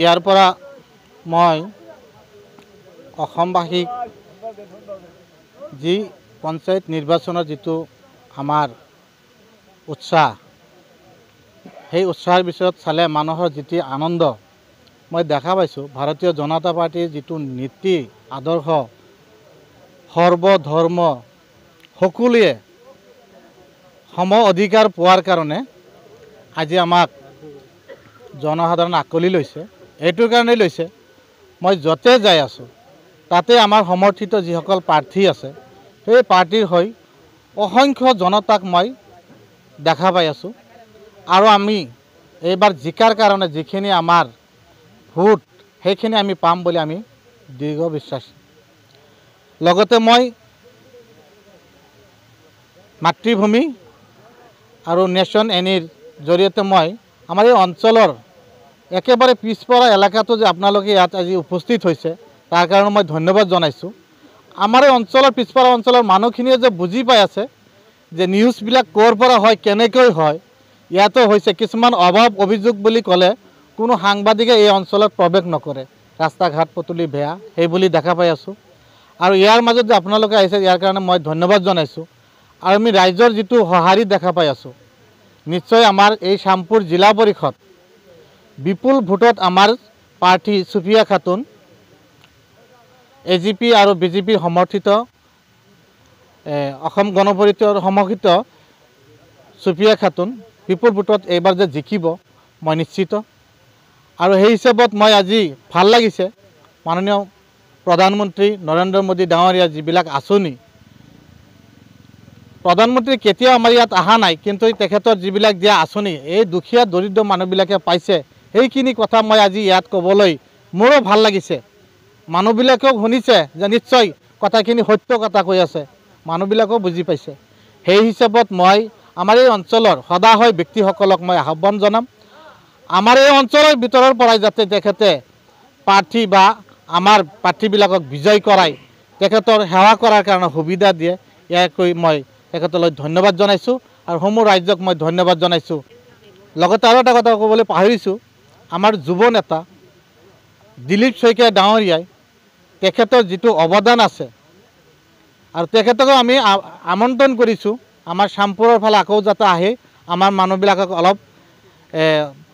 ইয়াৰ পৰা মই অসমবাসীক যি পঞ্চায়ত নিৰ্বাচনৰ যিটো আমাৰ উৎসাহ, সেই উৎসাহৰ পিছত চালে মানুহৰ যিটো আনন্দ মই দেখা পাইছোঁ। ভাৰতীয় জনতা পাৰ্টিৰ যিটো নীতি আদৰ্শ, সৰ্বধৰ্ম সকলোৱে সম অধিকাৰ পোৱাৰ কাৰণে আজি আমাক জনসাধাৰণে আকোৱালি লৈছে। এইটোৰ কাৰণেই লৈছে, মই য'তে যাই আছোঁ তাতে আমাৰ সমৰ্থিত যিসকল প্ৰাৰ্থী আছে, সেই পাৰ্টিৰ হৈ অসংখ্য জনতাক মই দেখা পাই আছোঁ। আৰু আমি এইবাৰ জিকাৰ কাৰণে যিখিনি আমাৰ ভোট, সেইখিনি আমি পাম বুলি আমি দৃঢ় বিশ্বাস। লগতে মই মাতৃভূমি আৰু নেশ্যন এনিৰ জৰিয়তে মই আমাৰ এই অঞ্চলৰ একেবাৰে পিছপৰা এলেকাটো যে আপোনালোকে ইয়াত আজি উপস্থিত হৈছে, তাৰ কাৰণে মই ধন্যবাদ জনাইছোঁ। আমাৰ এই অঞ্চলৰ পিছপৰা অঞ্চলৰ মানুহখিনিয়ে যে বুজি পাই আছে যে নিউজবিলাক ক'ৰ পৰা হয়, কেনেকৈ হয়। ইয়াতো হৈছে কিছুমান অভাৱ অভিযোগ বুলি ক'লে কোনো সাংবাদিকে এই অঞ্চলত প্ৰৱেশ নকৰে, ৰাস্তা ঘাট পদূলি বেয়া সেই বুলি দেখা পাই আছোঁ। আৰু ইয়াৰ মাজত যে আপোনালোকে আহিছে, ইয়াৰ কাৰণে মই ধন্যবাদ জনাইছোঁ। আৰু আমি ৰাইজৰ যিটো সঁহাৰি দেখা পাই আছোঁ, নিশ্চয় আমাৰ এই শ্যামপুৰ জিলা পৰিষদ বিপুল ভোটত আমাৰ প্ৰাৰ্থী সুফিয়া খাতুন, AGP আৰু BJPৰ সমৰ্থিত অসম গণ পৰিষদৰ সমৰ্থিত সুফিয়া খাতুন বিপুল ভোটত এইবাৰ যে জিকিব মই নিশ্চিত। আৰু সেই হিচাপত মই আজি ভাল লাগিছে, মাননীয় প্ৰধানমন্ত্ৰী নৰেন্দ্ৰ মোদী ডাঙৰীয়াৰ যিবিলাক আঁচনি, প্ৰধানমন্ত্ৰী কেতিয়াও আমাৰ ইয়াত অহা নাই, কিন্তু তেখেতৰ যিবিলাক দিয়া আঁচনি এই দুখীয়া দৰিদ্ৰ মানুহবিলাকে পাইছে, সেইখিনি কথা মই আজি ইয়াত ক'বলৈ মোৰো ভাল লাগিছে। মানুহবিলাকেও শুনিছে যে নিশ্চয় কথাখিনি সত্য কথা কৈ আছে, মানুহবিলাকেও বুজি পাইছে। সেই হিচাপত মই আমাৰ এই অঞ্চলৰ সদায় ব্যক্তিসকলক মই আহ্বান জনাম, আমাৰ এই অঞ্চলৰ ভিতৰৰ পৰাই যাতে তেখেতে প্ৰাৰ্থী বা আমাৰ প্ৰাৰ্থীবিলাকক বিজয় কৰাই তেখেতৰ সেৱা কৰাৰ কাৰণে সুবিধা দিয়ে। ইয়াকৈ মই তেখেতলৈ ধন্যবাদ জনাইছোঁ আৰু সমূহ ৰাইজক মই ধন্যবাদ জনাইছোঁ। লগতে আৰু এটা কথা ক'বলৈ পাহৰিছোঁ, আমাৰ যুৱ নেতা দিলীপ শইকীয়া ডাঙৰীয়াই তেখেতৰ যিটো অৱদান আছে, আৰু তেখেতকো আমি আমন্ত্ৰণ কৰিছোঁ আমাৰ শ্যামপুৰৰ ফালে আকৌ যাতে আহে, আমাৰ মানুহবিলাকক অলপ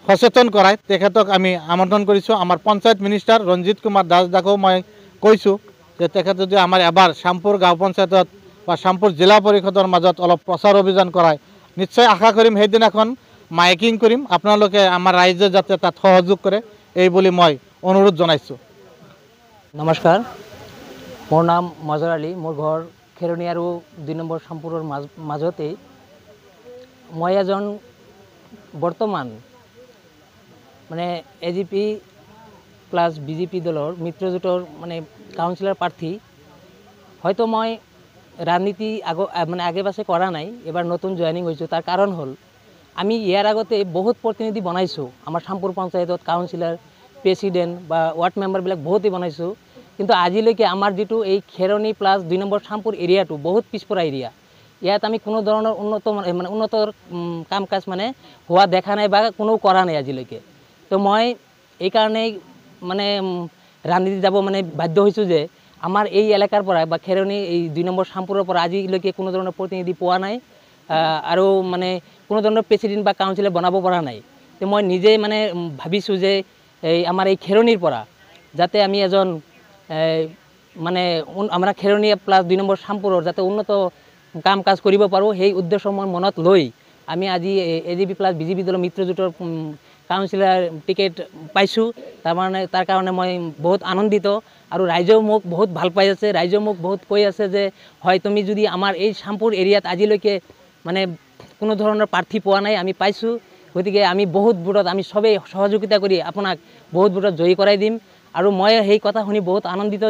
সচেতন কৰাই তেখেতক আমি আমন্ত্ৰণ কৰিছোঁ। আমাৰ পঞ্চায়ত মিনিষ্টাৰ ৰঞ্জিত কুমাৰ দাস দাকো মই কৈছোঁ যে তেখেত যদি আমাৰ এবাৰ শ্যামপুৰ গাঁও পঞ্চায়তত বা শ্যামপুৰ জিলা পৰিষদৰ মাজত অলপ প্ৰচাৰ অভিযান কৰাই, নিশ্চয় আশা কৰিম সেইদিনাখন মাইকিং কৰিম, আপোনালোকে আমাৰ ৰাইজে যাতে তাত সহযোগ কৰে, এই বুলি মই অনুৰোধ জনাইছোঁ। নমস্কাৰ, মোৰ নাম মজৰ আলী, মোৰ ঘৰ খেৰণী আৰু 2 নম্বৰ শ্যামপুৰৰ মাজতেই। মই এজন বৰ্তমান মানে AGP প্লাছ BJP দলৰ মিত্ৰজোঁটৰ মানে কাউন্সিলৰ প্ৰাৰ্থী। হয়তো মই ৰাজনীতি আগে পাছে কৰা নাই, এবাৰ নতুন জইনিং হৈছোঁ। তাৰ কাৰণ হ'ল আমি ইয়াৰ আগতে বহুত প্ৰতিনিধি বনাইছোঁ, আমাৰ শ্যামপুৰ পঞ্চায়তত কাউন্সিলৰ, প্ৰেচিডেণ্ট বা ৱাৰ্ড মেম্বাৰবিলাক বহুতেই বনাইছোঁ। কিন্তু আজিলৈকে আমাৰ যিটো এই খেৰণী প্লাছ 2 নম্বৰ শ্যামপুৰ এৰিয়াটো বহুত পিছপৰা এৰিয়া, ইয়াত আমি কোনো ধৰণৰ উন্নত কাম কাজ হোৱা দেখা নাই বা কোনো কৰা নাই আজিলৈকে। তো মই এইকাৰণেই ৰাজনীতি যাব বাধ্য হৈছোঁ যে আমাৰ এই এলেকাৰ পৰা বা খেৰণী এই 2 নম্বৰ শ্যামপুৰৰ পৰা আজিলৈকে কোনো ধৰণৰ প্ৰতিনিধি পোৱা নাই, আৰু কোনো ধৰণৰ প্ৰেচিডেণ্ট বা কাউন্সিলৰ বনাব পৰা নাই। তো মই নিজেই ভাবিছোঁ যে আমাৰ এই খেৰণীৰ পৰা যাতে আমি এজন আমাৰ খেৰণী প্লাছ 2 নম্বৰ শ্যামপুৰৰ যাতে উন্নত কাম কাজ কৰিব পাৰোঁ, সেই উদ্দেশ্য মই মনত লৈ আমি আজি AGP প্লাছ BJP দলৰ মিত্ৰজোঁটৰ কাউন্সিলৰ টিকেট পাইছোঁ। তাৰ কাৰণে মই বহুত আনন্দিত, আৰু ৰাইজেও মোক বহুত ভাল পাই আছে। ৰাইজেও মোক বহুত কৈ আছে যে হয়, তুমি যদি আমাৰ এই শ্যামপুৰ এৰিয়াত আজিলৈকে কোনো ধৰণৰ প্ৰাৰ্থী পোৱা নাই, আমি পাইছোঁ, গতিকে আমি বহুত ভোটত আমি চবেই সহযোগিতা কৰি আপোনাক বহুত ভোটত জয়ী কৰাই দিম। আৰু মই সেই কথা শুনি বহুত আনন্দিত।